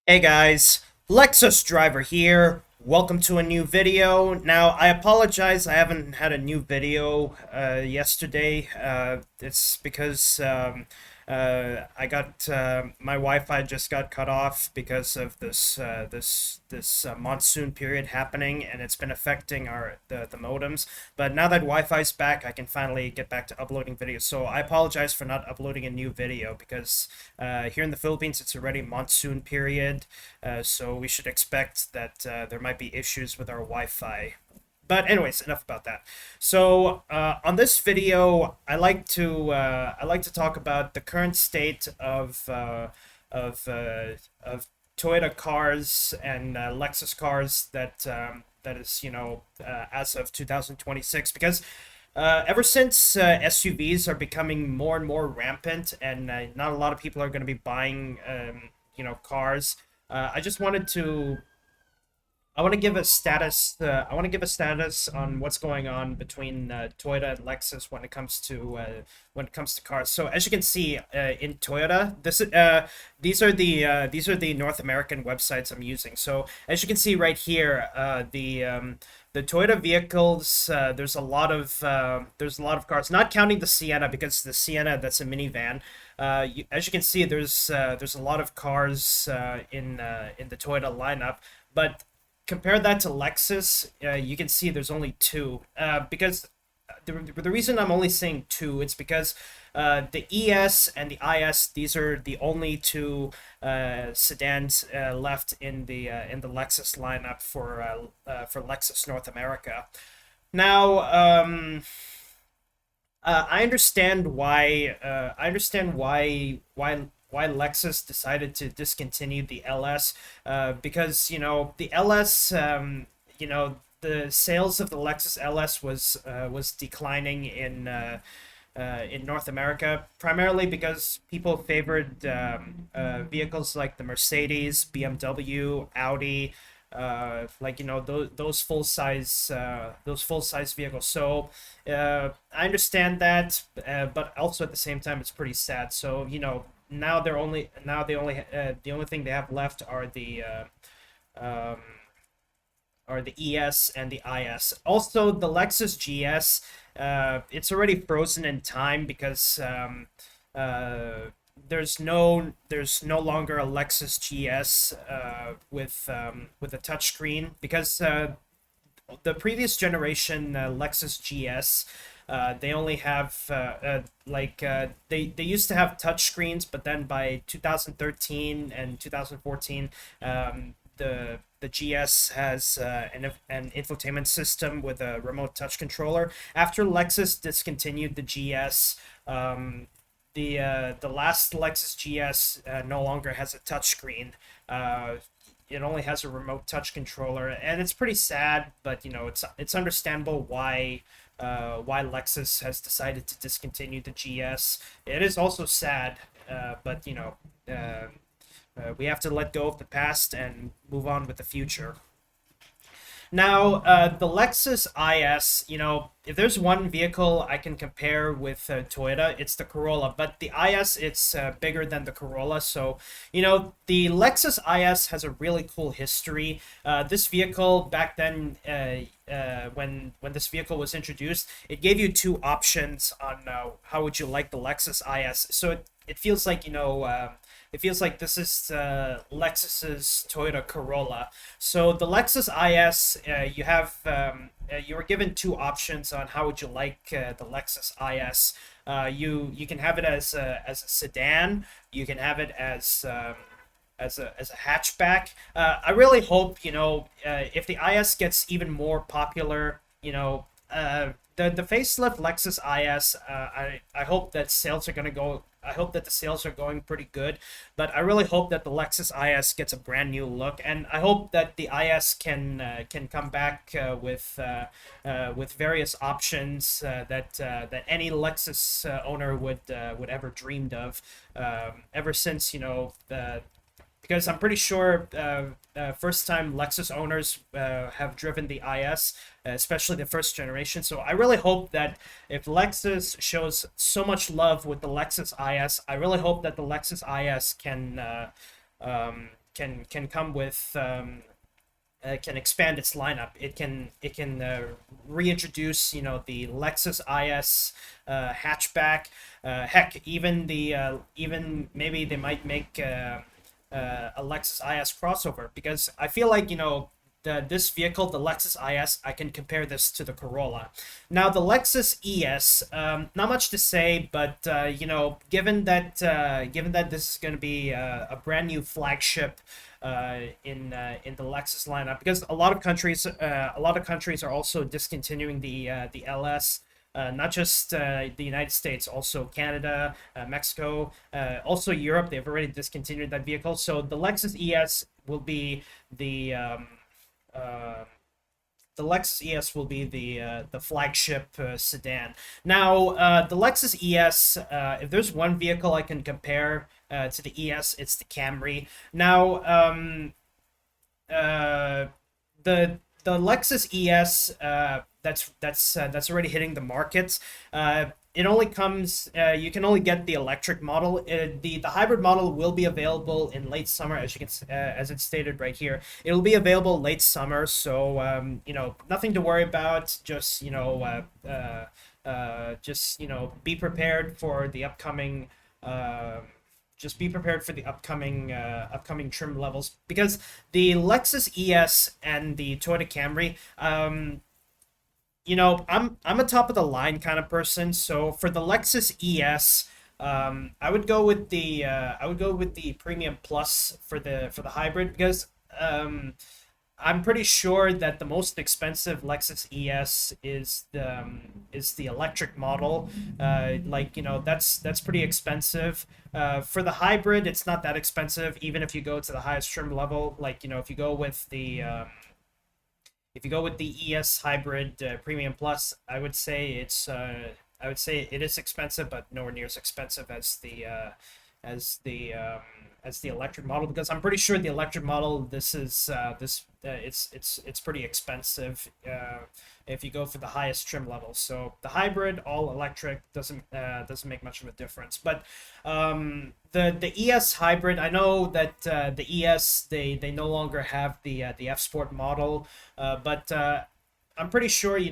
Hey guys, Lexus driver here. Welcome to a new video. Now, I apologize, I haven't had a new video yesterday. It's because I got my Wi-Fi just got cut off because of this monsoon period happening, and it's been affecting the modems. But now that Wi-Fi's back, I can finally get back to uploading videos. So I apologize for not uploading a new video because here in the Philippines it's already monsoon period, so we should expect that there might be issues with our Wi-Fi. But anyways, enough about that. So on this video, I like to talk about the current state of Toyota cars and Lexus cars that is as of 2026, because ever since SUVs are becoming more and more rampant, and not a lot of people are going to be buying cars. I just wanted to I want to give a status. I want to give a status on what's going on between Toyota and Lexus when it comes to cars. So as you can see in Toyota, these are the North American websites I'm using. So as you can see right here, the Toyota vehicles. There's a lot of cars, not counting the Sienna, because the Sienna, that's a minivan. As you can see, there's a lot of cars in the Toyota lineup, but compare that to Lexus, you can see there's only two. Because the reason I'm only saying two, it's because the ES and the IS, these are the only two sedans left in the Lexus lineup for Lexus North America. Now, I understand why. Why Lexus decided to discontinue the LS, because the LS, the sales of the Lexus LS was declining in North America, primarily because people favored vehicles like the Mercedes, BMW, Audi, those full size vehicles. So I understand that, but also at the same time it's pretty sad. So the only thing they have left um, are the ES and the IS. Also, the Lexus GS, it's already frozen in time because there's no longer a Lexus GS with a touchscreen, because the previous generation Lexus GS, they only have they used to have touch screens, but then by 2013 and 2014, the GS has an infotainment system with a remote touch controller. After Lexus discontinued the GS, the last Lexus GS no longer has a touchscreen. It only has a remote touch controller, and it's pretty sad. But it's understandable why Lexus has decided to discontinue the GS. It is also sad, but we have to let go of the past and move on with the future. Now, the Lexus IS, if there's one vehicle I can compare with Toyota, it's the Corolla. But the IS, it's bigger than the Corolla. So, the Lexus IS has a really cool history. This vehicle back then, when this vehicle was introduced, it gave you two options on how would you like the Lexus IS. So it feels like it feels like this is Lexus's Toyota Corolla. So the Lexus IS, you were given two options on how would you like the Lexus IS. You can have it as a sedan. You can have it as a hatchback. I really hope if the IS gets even more popular, the facelift Lexus IS. I hope that sales are gonna go. I hope that the sales are going pretty good, but I really hope that the Lexus IS gets a brand new look, and I hope that the IS can come back with various options that any Lexus owner would ever dreamed of. Ever since the because I'm pretty sure first time Lexus owners have driven the IS, especially the first generation. So I really hope that if Lexus shows so much love with the Lexus IS, I really hope that the Lexus IS can come with can expand its lineup. It can reintroduce the Lexus IS hatchback. Heck, even maybe they might make a Lexus IS crossover, because I feel like this vehicle, the Lexus IS, I can compare this to the Corolla. Now, the Lexus ES, not much to say, but given that this is going to be a brand new flagship in the Lexus lineup, because a lot of countries are also discontinuing the LS. Not just the United States, also Canada, Mexico, also Europe. They've already discontinued that vehicle. So the Lexus ES will be uh, the Lexus ES will be the flagship sedan. Now, the Lexus ES, if there's one vehicle I can compare to the ES, it's the Camry. Now, uh, the Lexus ES, that's already hitting the markets. It only comes. You can only get the electric model. The hybrid model will be available in late summer, as you can as it's stated right here. It will be available late summer, so nothing to worry about. Just be prepared for the upcoming. Just be prepared for the upcoming trim levels, because the Lexus ES and the Toyota Camry, I'm a top of the line kind of person. So for the Lexus ES, I would go with the Premium Plus for the hybrid, because I'm pretty sure that the most expensive Lexus ES is the electric model. That's pretty expensive. For the hybrid, it's not that expensive, even if you go to the highest trim level. If you go with the ES Hybrid Premium Plus, I would say it is expensive, but nowhere near as expensive as the as the electric model, because I'm pretty sure the electric model, it's pretty expensive if you go for the highest trim level. So the hybrid all electric doesn't make much of a difference. But the ES hybrid, I know that the ES, they no longer have the F Sport model, but I'm pretty sure, as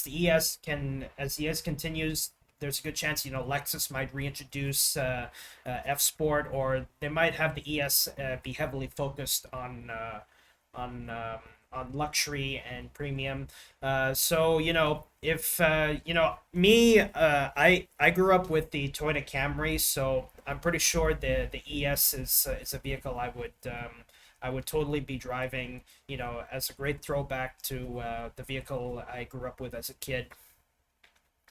the ES continues, there's a good chance Lexus might reintroduce F Sport, or they might have the ES be heavily focused on luxury and premium. So if me, I grew up with the Toyota Camry, so I'm pretty sure the ES is a vehicle I would totally be driving, as a great throwback to the vehicle I grew up with as a kid.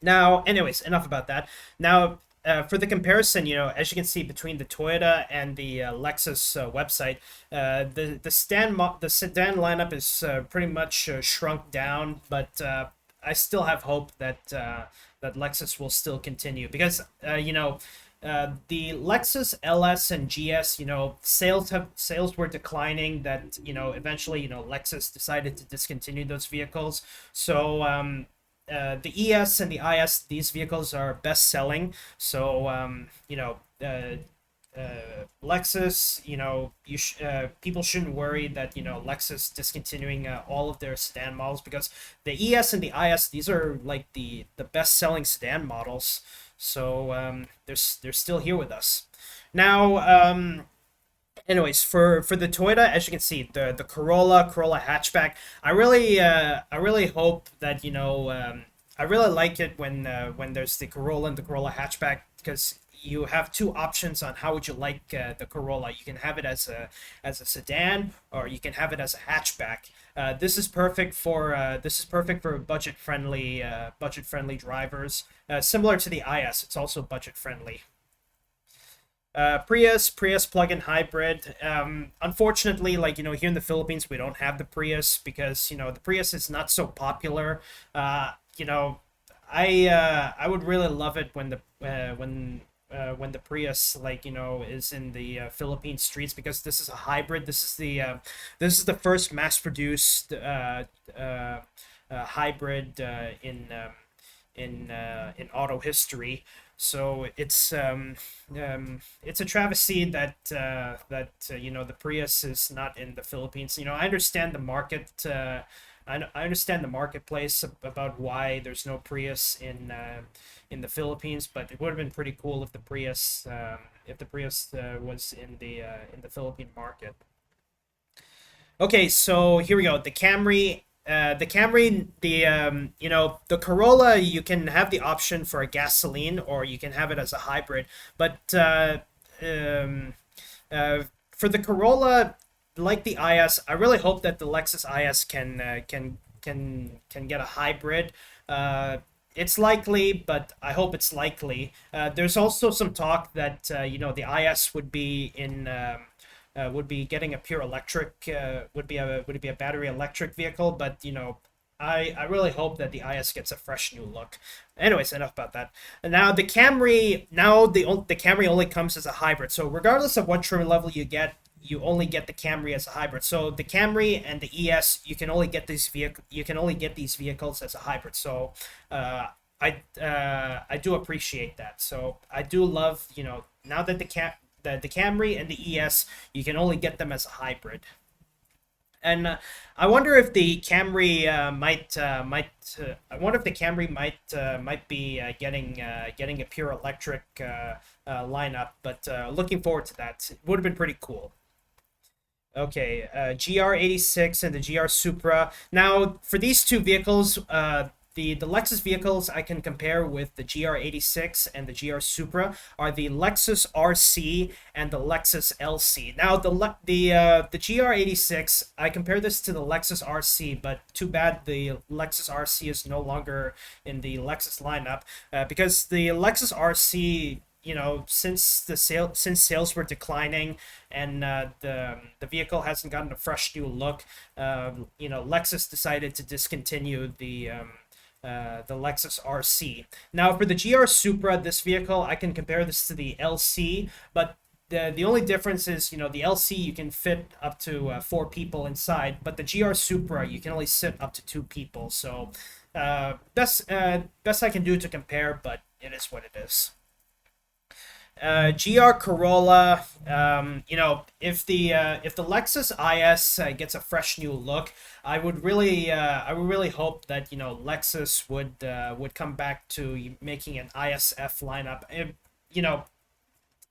Now, anyways, enough about that. Now, for the comparison, as you can see between the Toyota and the Lexus website, the sedan lineup is pretty much shrunk down, but I still have hope that Lexus will still continue, because the Lexus LS and GS, sales were declining. That eventually, Lexus decided to discontinue those vehicles. So the ES and the IS, these vehicles are best selling. So Lexus, people shouldn't worry that Lexus discontinuing all of their sedan models, because the ES and the IS, these are like the best selling sedan models. So they're still here with us. Now, anyways, for the Toyota, as you can see, the Corolla hatchback, I really hope that I really like it when there's the Corolla and the Corolla hatchback, because you have two options on how would you like the Corolla. You can have it as a sedan, or you can have it as a hatchback. This is perfect for budget friendly drivers. Similar to the IS, it's also budget friendly. Prius plug-in hybrid. Unfortunately, here in the Philippines, we don't have the Prius, because the Prius is not so popular. You know, I would really love it when the Prius, is in the Philippine streets, because this is a hybrid. This is the first mass-produced hybrid in auto history. So it's a travesty that the Prius is not in the Philippines. I understand the market. I understand the marketplace about why there's no Prius in the Philippines, but it would have been pretty cool if the Prius was in the Philippine market. Okay, so here we go. The Corolla, you can have the option for a gasoline or you can have it as a hybrid. But um, for the Corolla, like the IS, I really hope that the Lexus IS can get a hybrid. It's likely, but I hope it's likely. There's also some talk that the IS would be getting a pure electric, would it be a battery electric vehicle, but I really hope that the IS gets a fresh new look. Anyways, enough about that. And now the Camry, the Camry only comes as a hybrid. So regardless of what trim level you get, you only get the Camry as a hybrid. So the Camry and the ES, you can only get these vehicles as a hybrid. So I do appreciate that. So I do love, now that the Camry and the ES, you can only get them as a hybrid. And I wonder if the Camry I wonder if the Camry might be getting a pure electric lineup, but looking forward to that. It would have been pretty cool. Okay, GR86 and the GR Supra. Now, for these two vehicles, the Lexus vehicles I can compare with the GR86 and the GR Supra are the Lexus RC and the Lexus LC. Now, the GR86, I compare this to the Lexus RC, but too bad the Lexus RC is no longer in the Lexus lineup because the Lexus RC, since sales were declining and the vehicle hasn't gotten a fresh new look, Lexus decided to discontinue the Lexus RC. Now for the GR Supra, this vehicle, I can compare this to the LC, but the only difference is, the LC you can fit up to 4 people inside, but the GR Supra you can only sit up to 2 people. So best I can do to compare, but it is what it is. GR Corolla, if the Lexus IS gets a fresh new look, I would really hope that Lexus would come back to making an ISF lineup.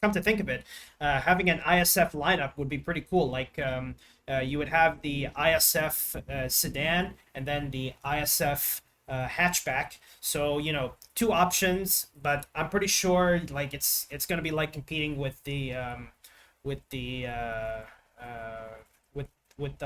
Come to think of it, having an ISF lineup would be pretty cool. Like you would have the ISF sedan and then the ISF hatchback. So 2 options, but I'm pretty sure like it's gonna be like competing with the with the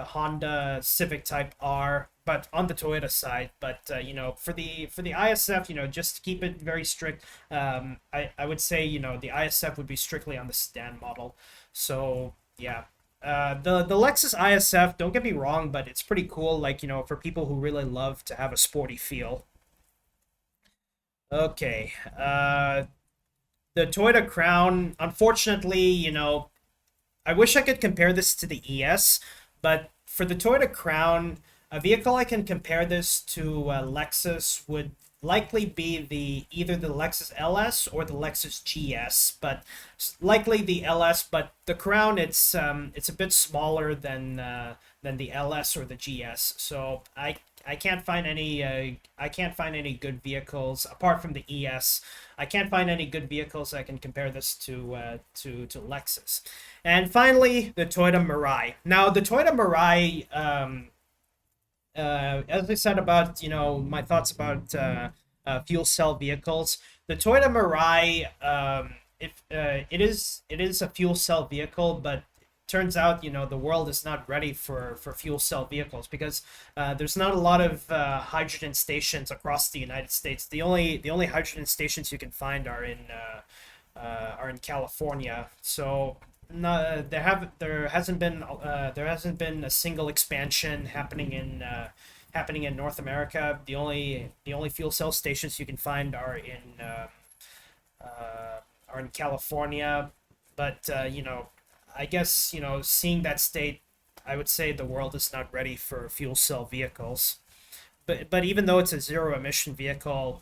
Honda Civic Type R, but on the Toyota side. But for the ISF, just to keep it very strict, I would say the ISF would be strictly on the sedan model. So yeah. The Lexus ISF, don't get me wrong, but it's pretty cool, like for people who really love to have a sporty feel. Okay, the Toyota Crown, unfortunately, I wish I could compare this to the ES, but for the Toyota Crown, a vehicle I can compare this to Lexus would likely be either the Lexus LS or the Lexus GS, but likely the LS. But the Crown, it's a bit smaller than the LS or the GS. So I can't find any good vehicles apart from the ES. I can't find any good vehicles I can compare this to Lexus. And finally, the Toyota Mirai. Now, the Toyota Mirai, as I said about my thoughts about fuel cell vehicles, the Toyota Mirai, it is a fuel cell vehicle, but turns out the world is not ready for fuel cell vehicles because there's not a lot of hydrogen stations across the United States. The only hydrogen stations you can find are in California. So no, there hasn't been a single expansion happening in North America. The only fuel cell stations you can find are in California. But I guess seeing that state, I would say the world is not ready for fuel cell vehicles. But even though it's a zero emission vehicle,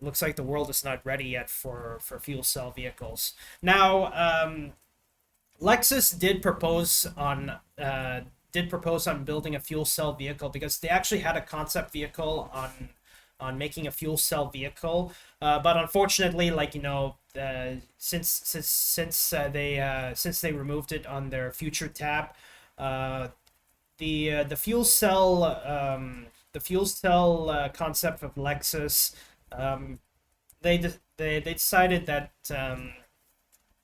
looks like the world is not ready yet for fuel cell vehicles. Now, Lexus did propose on building a fuel cell vehicle because they actually had a concept vehicle on making a fuel cell vehicle, but unfortunately, like since they removed it on their future tab, the fuel cell concept of Lexus, they decided that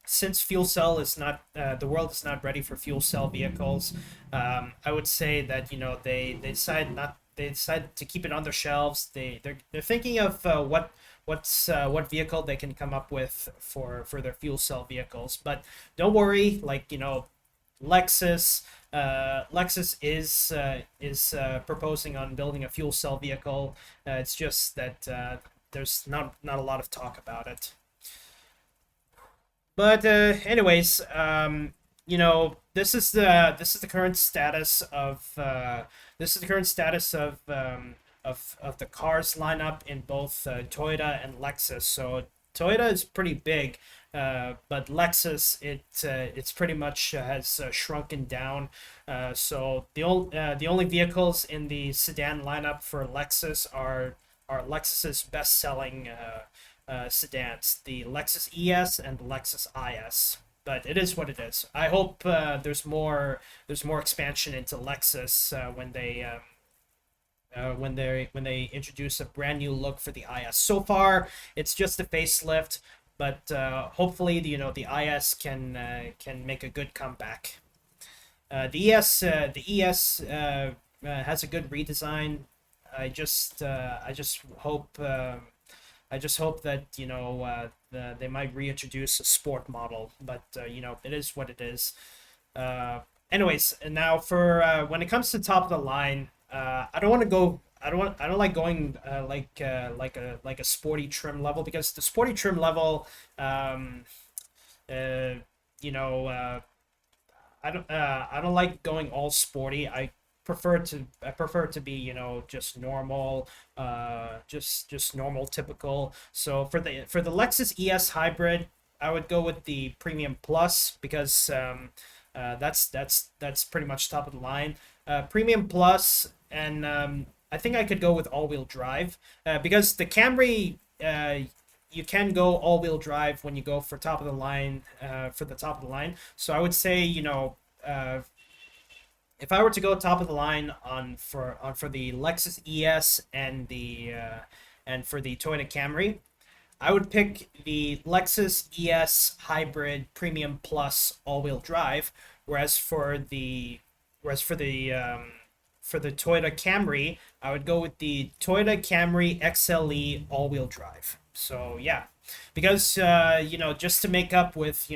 since fuel cell is not the world is not ready for fuel cell vehicles, I would say that they decided to keep it on their shelves. They're thinking of what vehicle they can come up with for their fuel cell vehicles. But don't worry, like Lexus is proposing on building a fuel cell vehicle. It's just that there's not a lot of talk about it. But anyways, this is the current status of of the cars lineup in both Toyota and Lexus. So Toyota is pretty big, but Lexus it's pretty much has shrunken down. So the only vehicles in the sedan lineup for Lexus are Lexus's best-selling sedans, the Lexus ES and the Lexus IS. But it is what it is. I hope there's more expansion into Lexus when they introduce a brand new look for the IS. So far, it's just a facelift, but hopefully the IS can make a good comeback. The ES has a good redesign. I just hope that they might reintroduce a sport model, but it is what it is. Anyways, and now for when it comes to top of the line, I don't like going like a sporty trim level, because the sporty trim level, you know, I don't like going all sporty. I prefer to be just normal, just normal, typical. So for the Lexus ES hybrid, I would go with the Premium Plus, because that's pretty much top of the line. Premium Plus, and I think I could go with all-wheel drive, because the Camry, you can go all-wheel drive when you go for top of the line, So I would say, if I were to go top of the line for the Lexus ES and for the Toyota Camry, I would pick the Lexus ES Hybrid Premium Plus all-wheel drive, whereas for the Toyota Camry, I would go with the Toyota Camry XLE all-wheel drive. So yeah, because just to make up with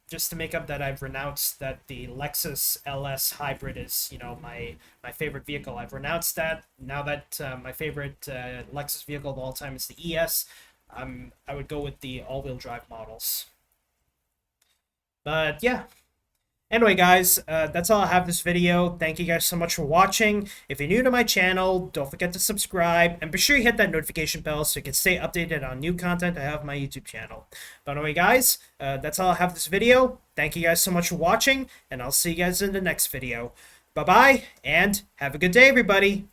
just to make up that I've renounced that the Lexus LS Hybrid is my favorite vehicle. I've renounced that. Now that my favorite Lexus vehicle of all time is the ES, I would go with the all-wheel drive models. But yeah. Anyway, guys, that's all I have this video. Thank you guys so much for watching. If you're new to my channel, don't forget to subscribe, and be sure you hit that notification bell so you can stay updated on new content I have on my YouTube channel. But anyway, guys, that's all I have this video. Thank you guys so much for watching, and I'll see you guys in the next video. Bye-bye, and have a good day, everybody.